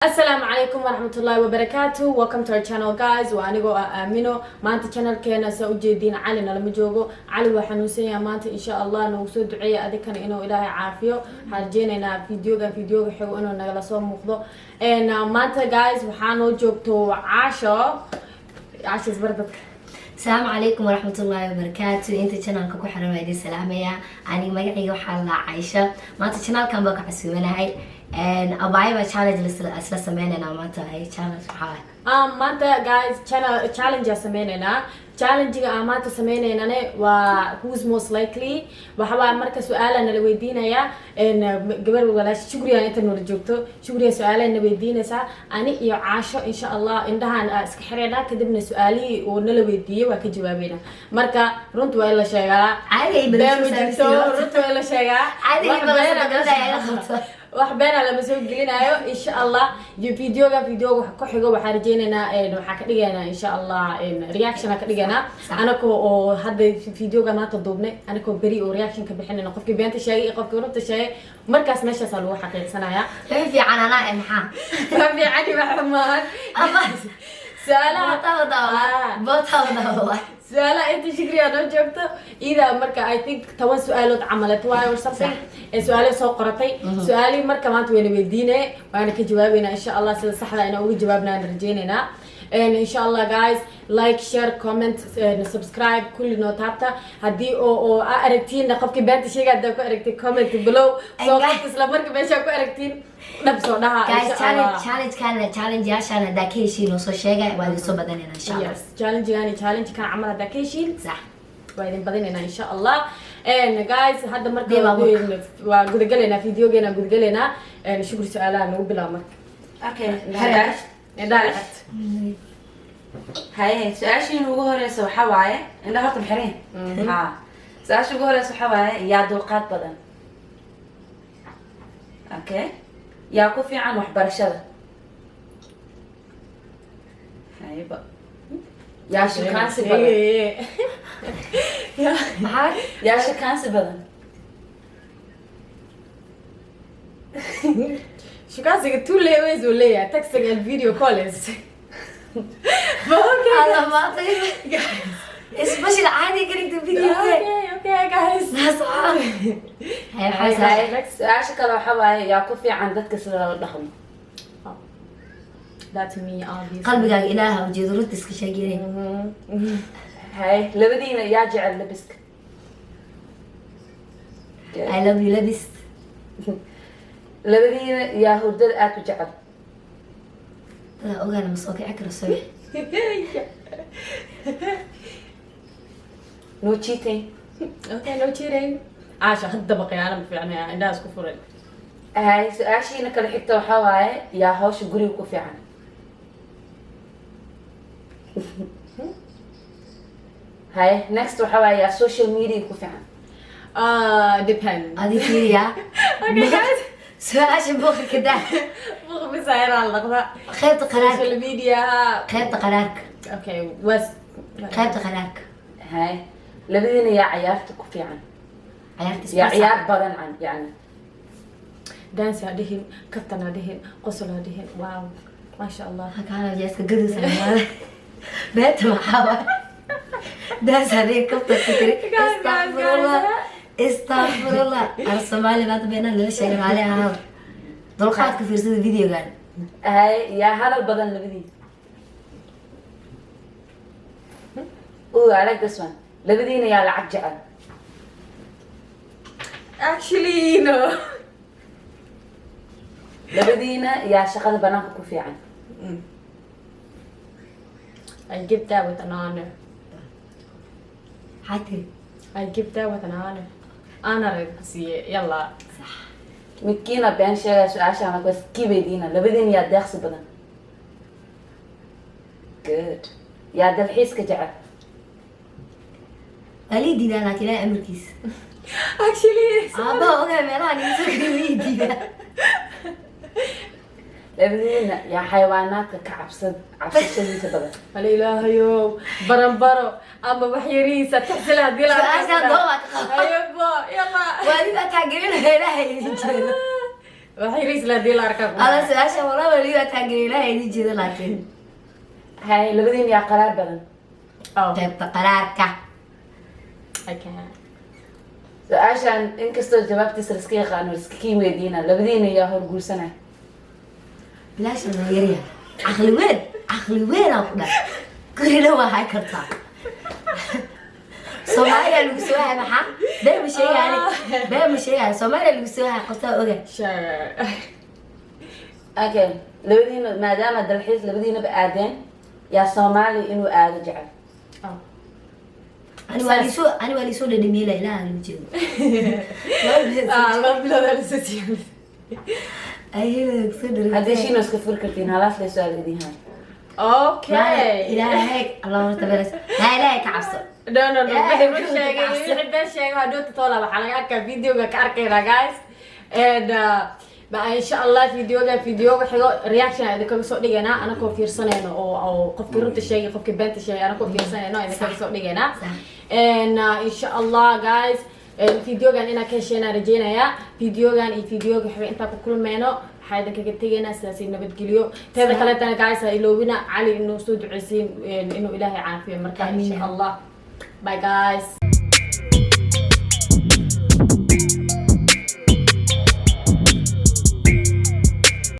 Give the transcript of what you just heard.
السلام عليكم ورحمة الله وبركاته. Welcome to our channel guys. وأنا جو آمنو ما أنت channel كنا سأوجدين علي لما جوجو علي وحنوسيا ما أنت إن شاء الله نوصل دعية أذكر إنه إلهي عافيه هرجينا فيديو حلو إنه نجلسوا مخضو إن ما أنت guys وحنو جوجتو عاشة زبردك. السلام عليكم ورحمة الله وبركاته. انت channel كوكو حرام عيدي سلامية أنا مقعي وحالة عايشة ما أنت channel كان بقى عسوينا هاي and أبايبا challenge لسه سمعنا ما أنت هاي challenge محاي ما أنت guys challenge سمعنا challenge ما أنت سمعنا أنا who's most likely وحوا مركز سؤال أنا اللي ودينا يا إن قبل ولا شكرا أنت نور جبتو شكرا سؤال أنا ودينا سا أنا يعاشو إن شاء الله عندها سكحرنا كدبنا سؤالي ونلوديه وكجوابنا مركا رنت ولا شيء عادي رنت ولا شيء عادي وحبينا لما سوي قلنا إن شاء الله فيديو كحجة وحرجينا وحكي لنا إن شاء الله رياكشن كلنا أنا كو هذا فيديو ما تضبنا أنا كو بري ورياكشن كبحنا نقف كبيانت شيء قف كورت شيء مركز ماشي صلوا حقيقة سنايا في عنانا إمحا في عني محمد سؤال بطل سؤال أنت شكري أنا جبته إذا مركا I think توا سؤالات عملت واي or something سؤالي سو قرطي سؤالي مركا ما توين بيدينه وأنا كجوابنا إن شاء الله سل صح أنا أقول جوابنا نرجينا إن شاء الله guys like share comment subscribe كل نوتابته هدي أو أركتين نقف كبنت شيء قد أكو أركتين comment below so قص لمركا بيش أكو أركتين نبصونها إن شاء الله challenge كان challenge ياشان داكيشي نص شيء وادي صوب بدننا إن شاء الله yes challenge يعني challenge كان عمله داكيشي صح وادي بدننا إن شاء الله and guys هذا مركا وقد قلنا فيديو جينا قد قلنا شكر سؤالنا وبلا مرك okay هداش هاي سؤاشي ugu horeysa waxa waaye indha horta maxireen ha su'aasha ugu horeysa waxa waaye yaa dulqaad badan okay yaa ku fiican waxbarashada hayba yaa shaqaansi badan yaa shaqaansi badan شو قصدك تولي ويز ولا تكسر الفيديو كولز أنا ما أطيب إسمش العادي كنت الفيديو okay guys هاي حاسة su'aasha kale waxa waaye yaa ku fiican dadka sida loo dhaqmo that's me obviously قلبك إله وجد ردس كشاجرين هاي labadiina yaa jecel labiska I love you لبس labadiina yaa hurdada aad u jecel لا أنا مصوكي أكره الصبح no cheating okay no cheating عاشا هدا بقي أنا بفعلنا الناس كفرين هاي سؤاشينا kala xigta waxa waaye yaa hawsha guriga ku fiican هاي next waxa waaye yaa social media ku fiican depend هذه فيها okay guys سؤال بوخ كده بخ بسعر على اللقطة خيبت قرارك social media خيبت قرارك okay was خيبت قرارك هاي labadiina yaa ciyaarta ku fiican عيارتي yaa ciyaar badan can yani dance هادهن كتن هادهن قصل هادهن واو ما شاء الله كان جالس قدس أنا بيت محاول داس عليك كفتة فكري استغفر الله استغفر الله الصومالي ما تبينا اللي شيء عليها هذا دول قاعد كثير سيد فيديو قال هاي yaa hadal badan labadiina I like this one labadiina yaa lacag jecel actually no labadiina yaa shaqada banaanka ku fiican I give that with an honor حتى I give that with an honor honor يلا midkiina been sheegay su-aashaana bas kibaydiina labadiina yaa deeqsi badan good yaa dalxiiska jecel قالي دي أنا كلا أمريكيس actually أبا أوكي ملاني مسكني دي labadiina yaa xayawaanaadka ka cabsashadiisa badan الإلهيو برنبرو أما بحيريسة تحصل هدي لا سؤال دوت أيوة يلا وأنا تعجبين هلا هي waxay riis la dii la arkaa هذا سؤال والله ولي تاجري لا هي جدا لكن هاي labadiin yaa qaraar badan طيب قرارك su-aashaan inkastoo jawaabtiisa la iska yaqaano la iska kii weydiina labadiina yaa horguursanay بلاش انه يريا عقلي وين اقدر كل لو هاي كرتا سوماليا لو سوها maxaa bee sheegay Soomaaliya lagu soo qofta oga okay labadiina maadaama dalxiis labadiina ba aadeen yaa Soomaali inuu aado jecel ani wali soo dhadhamiila ilaa aan jeedo la bilada la soo ayay soo dhadhamiila haddii shiino iska fur kartiin halaas la soo aadin hay okay ilaahay Allah tabarak la ilaahay ka cabso no bixi sheegay hadoo tola waxa laga arkaa videoga ka arkayna guys and ba insha Allah videoga xigo reaction ay ka soo dhiganaa ana ko fiirsanayno oo qofkii runta sheegay qofkii beenta sheegay ana ko fiirsanayno ay ka soo dhiganaa and insha Allah guys videogan ina ka sheena rajeynaya videogan iyo videoga xiga inta ku kulmeeno waxaan kaga tagaynaa sidaas nabadgeliyo teeda kale tan guys iloobina cali inuu soo duceysiin inuu ilaahay caafiyo marka insha Allah bye guys